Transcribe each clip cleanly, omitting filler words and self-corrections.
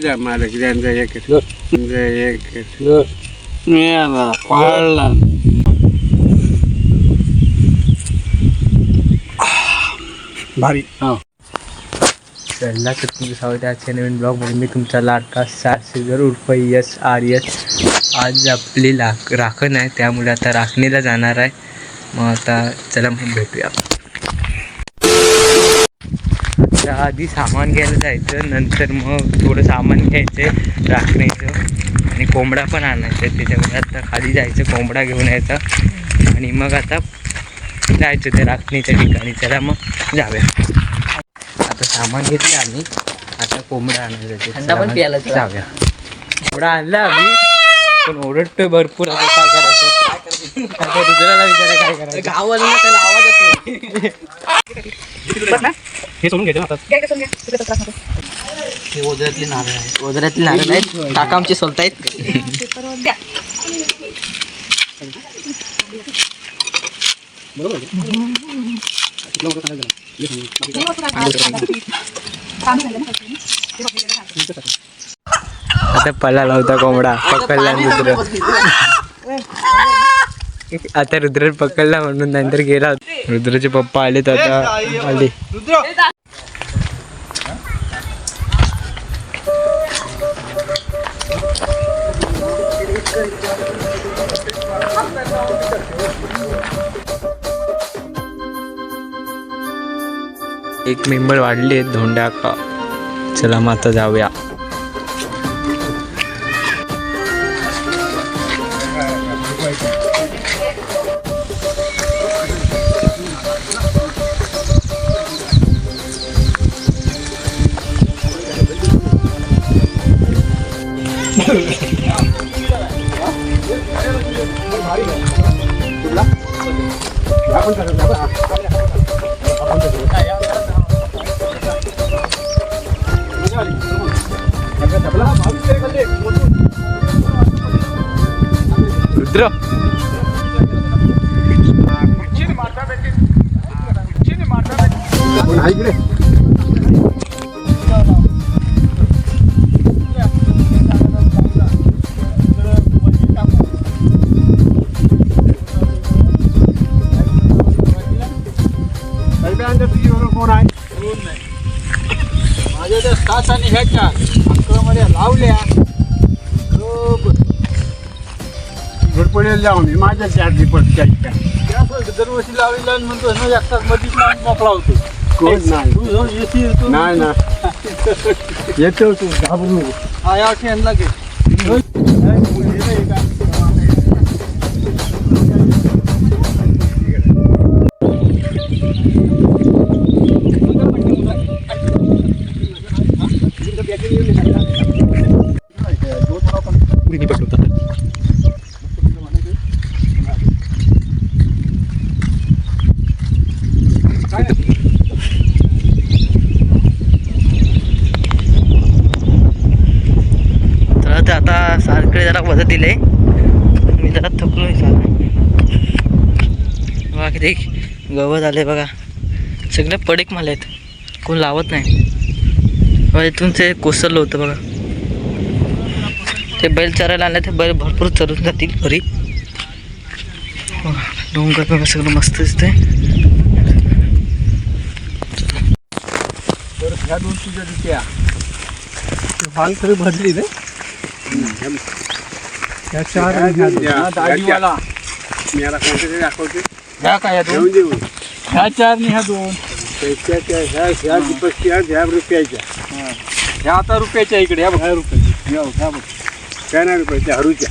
जा मालक त्यांचा एक भारी. चला तर तुमचं स्वागत आहे आजच्या नवीन ब्लॉगमध्ये. मी तुमचा लाडका सारसेगर उर्फ YSRS. आज आपली राखण आहे, त्यामुळे आता राखणीला जाणार आहे. मग आता चला मग भेटूया. त्या आधी सामान घ्यायला जायचं, नंतर मग थोडं सामान घ्यायचं राखणीचं आणि कोंबडा पण आणायचं. त्याच्यामुळे आता खाली जायचं, कोंबडा घेऊन यायचा आणि मग आता जायचं त्या राखणीच्या ठिकाणी. चला मग जाऊया. आता सामान घेतलं आम्ही, आता कोंबडा आणायला जाऊया. कोंबडा आणला आम्ही, पण ओरडतोय भरपूर. आता काय करायचं? रुद्राला विचारा काय करायचं. गावाला त्याला आवाज येतो. हे सोडून घ्यायचं आता. हे ओझऱ्यातले नारळ आहेत, ओझऱ्यातले नारळ आहेत. काका आमचे सोलतायत. आता पळाला होता कोंबडा, पकडला रुद्र. आता रुद्र पकडला म्हणून नंतर गेला. रुद्राचे पप्पा आले तर आता आले. एक मेंबर वाढले आहेत धोंड्या का. चला मग आता जाऊया. रुद्र कोण आहे? माझ्या त्या तासाने ह्याच्या अंकलामध्ये लावल्या घरपडेल जाऊन माझ्या चार रिपोर्ट दरवर्षी लावलेला म्हणतो ना एकटाच मधीच मोकळा होतो. कोण नाही नाही ना येतो तू घाबरू. हा या ठेवला की आता सारकडे जरा वजन दिले. मी जरा थकलोय सार. बघा किती गवत आले बघा. सगळे पडीक माल आहेत, कोण लावत नाही. बघा इथून ते कोसळलं होतं बघा. ते बैल चरायला आणले, ते बैल भरपूर चरून जातील घरी. डोंगर बघा सगळं मस्त दिसतंय. ह्या दोन तुझ्या त्या भांग तरी भरली रे. ह्या चार दाढीवाला मला कोणते दाखवते. ह्या काय ह्या चार आणि ह्या दोन ह्या दीपकच्या ह्या रुपयाच्या. ह्या आता रुपयाच्या इकडे ह्या ह्या रुपयाची ह्या बघ काय नाही रुपयाच्या हरूच्या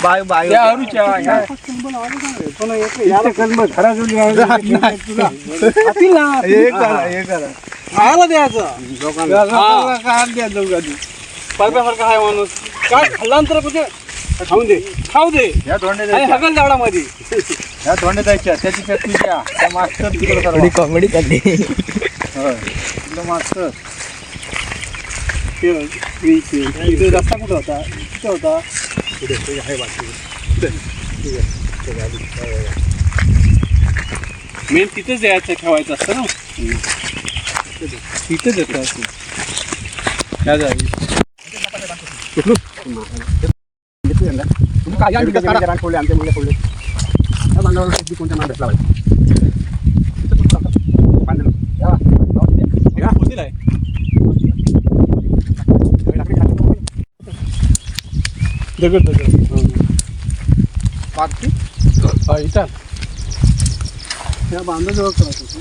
ह्या हरूच्या खायला द्यायचं परब्यासारखा आहे माणूस. काय खाल्ल्यानंतर म्हणजे खाऊ दे ह्या धोंड्या हगल झाडामध्ये ह्या धोंड्या द्यायच्या. त्याची चटणीच्या त्या मास्तर तिकडे कॉमेडी काढली. मास्तर इथे रस्ता कुठं होता? कुठं होता? मेन तिथेच द्यायचं ठेवायचं असतं ना. तिथेच येतं असं ह्या जागी. काय आमच्या मुले फोडले कोणत्या नाव भेटला दगड पार्टी इथं त्या बांधाजवळ करायचं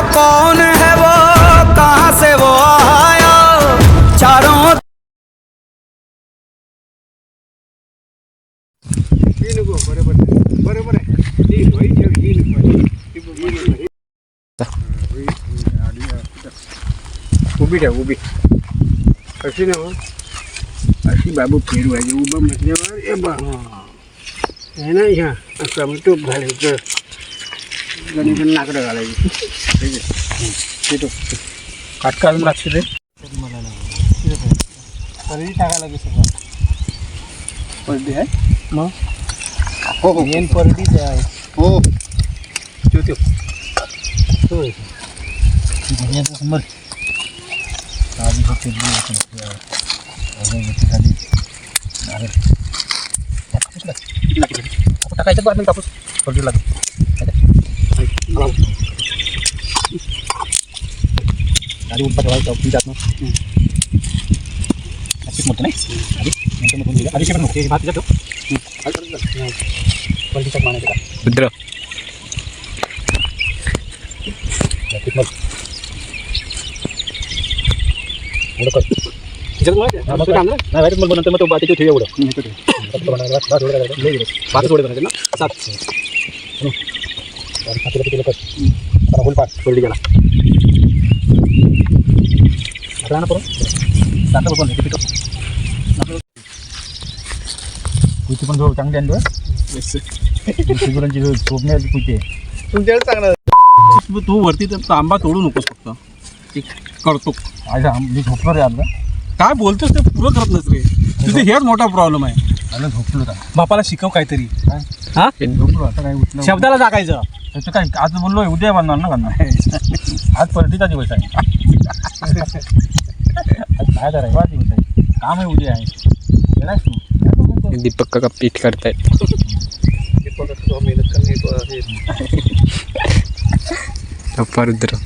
कौन है वो कहाँ से वो आया चारों बरोबर आहे उभी ठेव उभी कशी ना अशी बाबू फिरवायची उभं म्हटल्यावर ए बा आहे ना ह्या असं मग टोप घालायचं गणित नाकडं घालायची काट काढून लागते रे तरी टाकायला कसं परडी आहे मग हो हो मेन परडीच आहे हो त्यो होय समज आधी फक्त टाकायचं बातमी कापूस परडी लागेल आधी उठपा ठेवायचं आपण जात ना मोठं नाही आधी शेकत नको भात जातो परडीचा मानायचं रुद्र नंतर मग तो बाकीचे ठेव एवढं पाच थोडे बनायचे ना सात फुल पाच थोडी गेला ना परत टाका पण कुठे पण जो चांगली आणली सिगुरांची झोपणे आली कुठे तुमच्याकडे चांगलं तू वरती तर आंबा तोडू नकोस फक्त करतो मी झोपलो रे आंबा काय बोलतोस ते पुरं करत नस रे तुझे हेच मोठा प्रॉब्लेम आहे मला झोपलो बापाला शिकव काहीतरी हा झोपलो आता काय उठलं शब्दाला टाकायचं त्याचं काय आज बोललो उद्या बांधणार ना बांधणार आज परतीचा दिवस आहे आज काय करायचा दिवस आहे काम आहे उद्या आहे दीपक काका पीठ करतायत रुद्र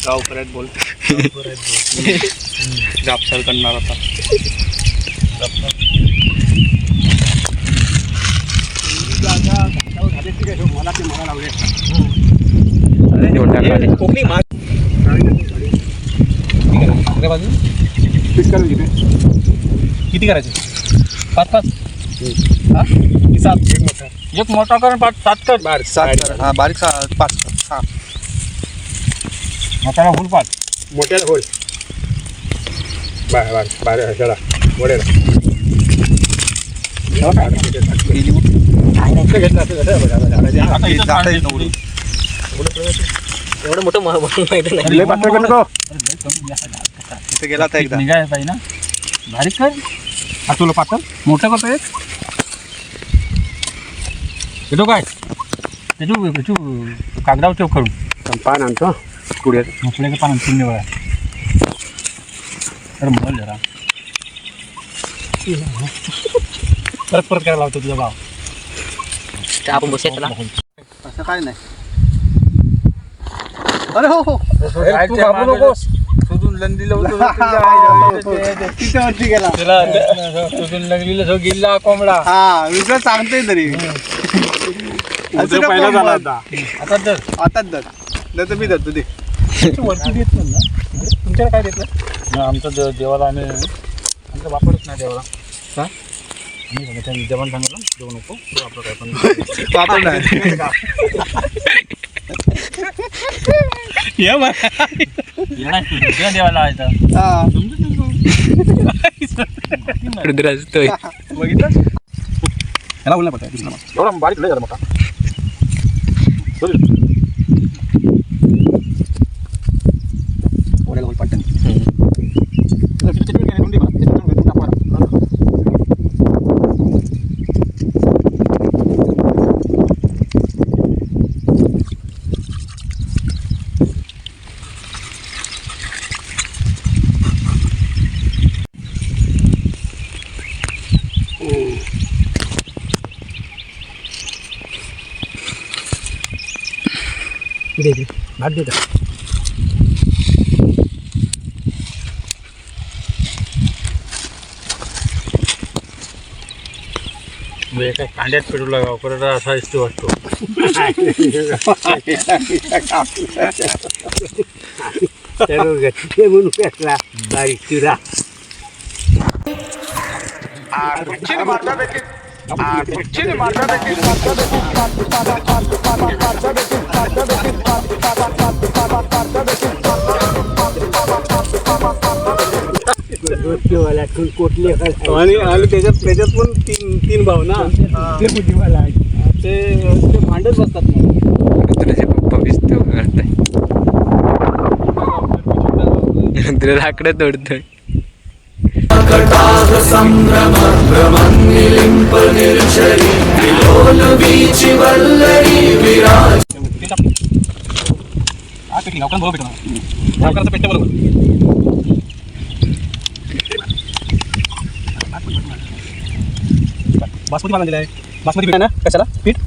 गावपर्यंत बोल जापसाल करणार होता कोकणी किती करायचे पाच पाच सात एक मोठा कर पाच सात कर बारीक सात हा बारीक पाच हा मोठ्याला फुल पाच मोठ्याला होल बारीक चला वडेला एवढं मोठं माहिती नाही गेला तर एकदा निघायला पाहिजे ना बारीक कर हा तुला पातळ मोठं करतो एक येतो काय त्याचू कागदावर ठेव करून पान आणतो कुड्यात मसल्याचं पान शून्य वेळा तर बोल जरा परत करायला लावतो तुझा भाव आपण बसायचं असं काय नाही अरे हो हो तू घाबरू नकोस शोधून लंडीला तिच्यावरती गेला तुझून लगलीला जो गिल्ला कोंबडा हा विसर सांगतोय तरी पहिला झाला आता आताच तर मी धरतो ते वरती देत नाही ना तुमच्याला काय देत नाही आमचं देवाला आम्ही आमचा वापरच नाही देवाला का आम्ही त्यांनी जेवण सांगितलं देऊ नको तू आपलं काय पण वापर नाही देवाला रुद्र असतोय बघितलं याला बोलला पडतं एवढा बारीक लय झाला मोठा दे भात दे काय कांद्यात पेटवला वापरला असा इष्टो वाटतो. म्हणून कसला बारीक चिरा कोटले आणि त्याच्यात पण तीन भाव ना ते बुद्धिवाला ते भांडत बसतात तुझे पप्पा विस्तव करताय तुला लाकडं तोडतोय. लवकर बरोबर लवकरचं पेटतं बरोबर. बासमती मागून दिला आहे. बासमती पीठ आहे ना कशाला पीठ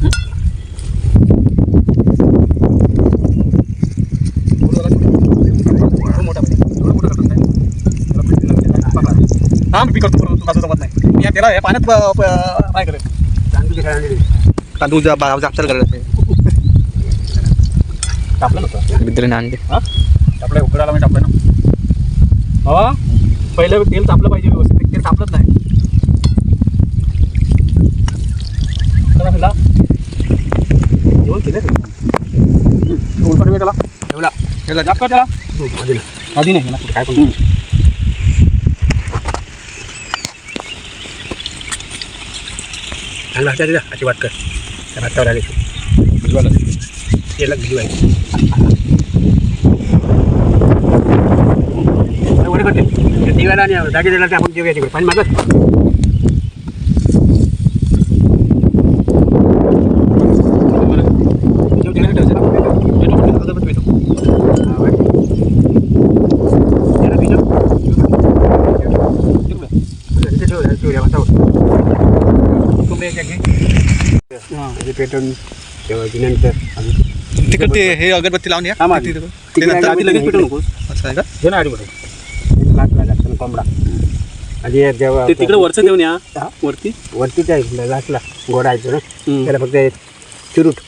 हा मी करतो बाजू जमत नाही. मी त्याला या पाण्यात काय करेल तांदूळ जापसाल करायला टापलं नव्हतं मित्र नांदे आपल्या उकडायला मी टापलं ना. हा पहिलं तेल तापलं पाहिजे व्यवस्थित. तेल तापलंच नाही. त्याला ठेवला त्याला जाप कर त्याला आधी नाही ना काय पण चांगला हातात दिला अशी वाट कर त्या हातावर आले भिजवायला तेला भिजवायचं वर करते दिवायला आणि जागे दिला आपण जेव्हा तिकडे पाणी मागत पेटून नंतर तिकडे ते हे अगरबत्ती लावून या लगेच पेटू नकोस असं आहे का घे ना आधी कोंबडा आधी जेव्हा तिकडे वरचं देऊन या वरतीच आहे लाटला गोडायचं ना त्याला फक्त चिरूट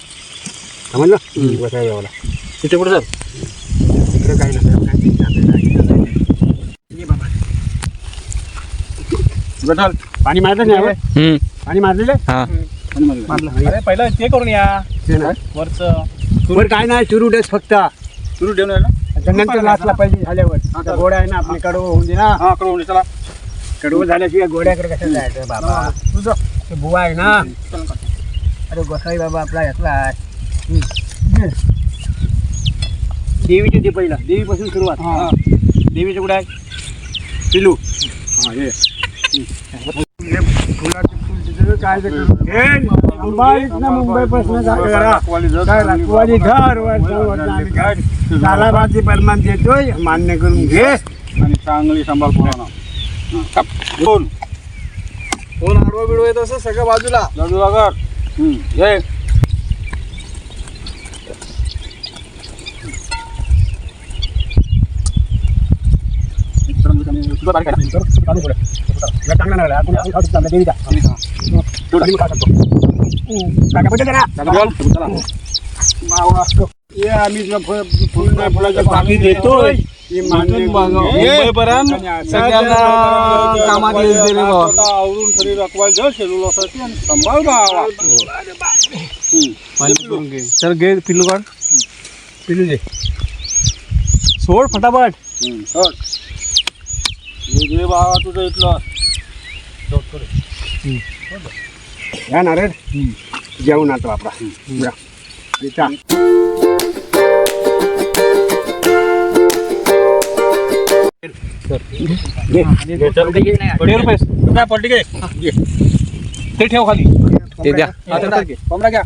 समजलं बसा यावला तिथे कुठं सर तिकडे काही नसतं पाणी मारलं नाही पाणी मारलेलं हा अरे पहिलं ते करून या वरचं वर काय नाही चिरूटच फक्त सुरू ठेवून आहे ना नंतर लाचला पाहिजे झाल्यावर गोडा आहे ना आपली कडवं होऊन दे ना हा करून चला कडवं झाल्याशिवाय गोड्याकडे कसं जायचं बाबा तुझं ते बुवा आहे ना अरे गोसाई बाबा आपला यातला देवीचे ते पहिला देवीपासून सुरुवात हा देवीचं कुठे आहे पिलू हा हे फुलाचे फुल तिथे काय मुंबईपासून तालाबाची परमान देतोय मान्य करून घे आणि चांगली सांभाळ पोरांना दोन आडवं बिडवं येत असं सगळ्या बाजूला कर हे फुलाच्या बाकी देतोय कामात आवरून शरीर रखवायचं शेड्यूलसाठी आणि सांभाळ गावा सर घे पिल्लू काढ पिल्लू दे सोड फटाफट घे बाबा तुझं इथलं घ्या नारळ जेवण आता आपला ते ठेव खाली ते द्या कोंबडा घ्या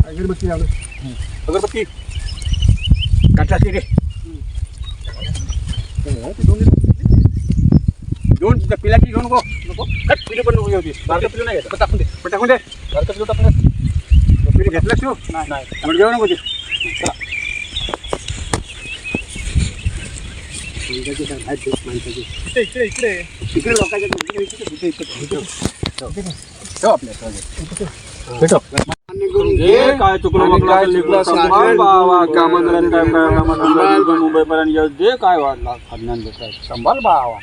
अगरबत्ती लावलं अगरबत्ती काटा रे दोन पिलाची घेऊन नको पिली पण नको होती बारका पिलू नाही घेत टाकून दे बारका पिलू टाकून दे पिली घेतलास तू नाही मग घेऊ नको इकडे लोकांच्या काय चुकलं मुंबईपर्यंत येऊ दे काय वाढला संभाल बावा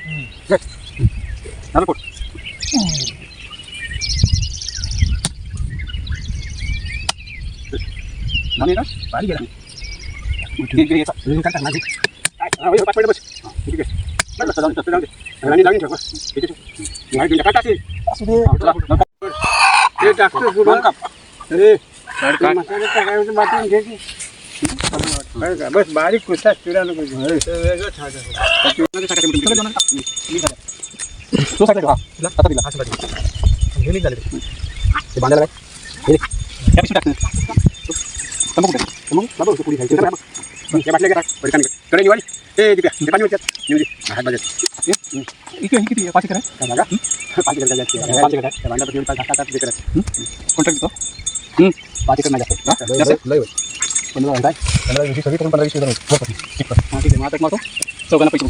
बस बारीक कुस्ता चिरा नको चौघांना पैसे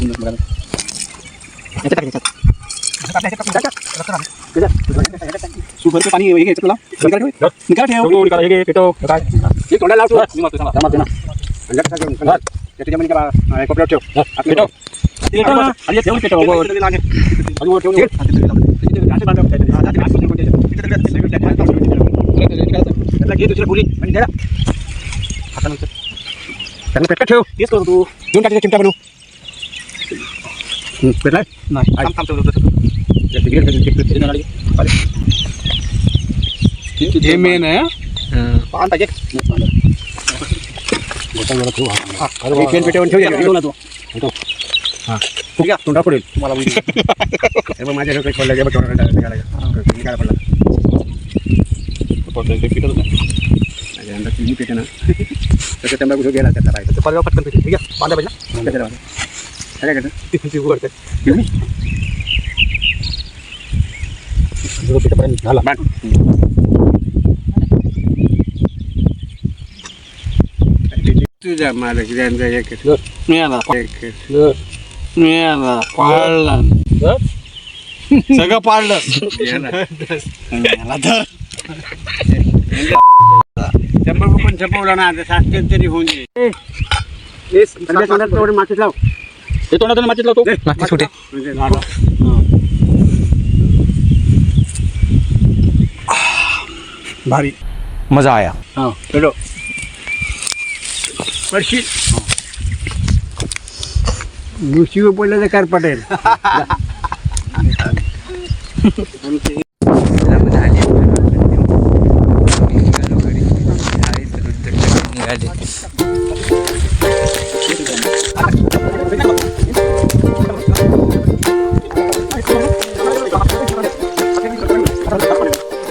शुगर पाणी हे घ्यायचं तुला निकाल ठेव तोंडाला त्याच्यामध्ये कोपऱ्यात ठेव दुसऱ्या फुली त्यांना पेटका ठेव तेच करू तू दोन टाकीचा चिमटा बनवू पेटलाय हे मेन आहे पान पाहिजे पेन पेटवून ठेव तोंडा पडेल तुम्हाला माझ्या डोक्यात पडलं काय पडला अंदर पेटे ना त्याच्या त्यांना कुठं गेला त्याचा राहायचं पर्यावर पटकन पेटे ठीक आहे बांधा पाहिजे काय पेटेपर्यंत झाला बांध तुझ्या मला एक पाळला सगळं पाळलं पण छपवला ना आता तरी होऊन जाईल मातीत लाव हे तोंडातून मातीत लावतो माती कुठे भारी मजा आया हां चलो पडशील गुशी पडलं तर कार पटेल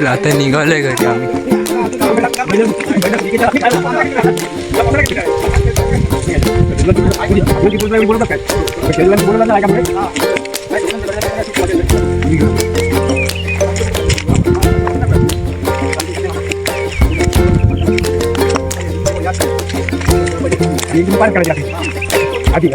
आता निघालोय घरी आम्ही आधी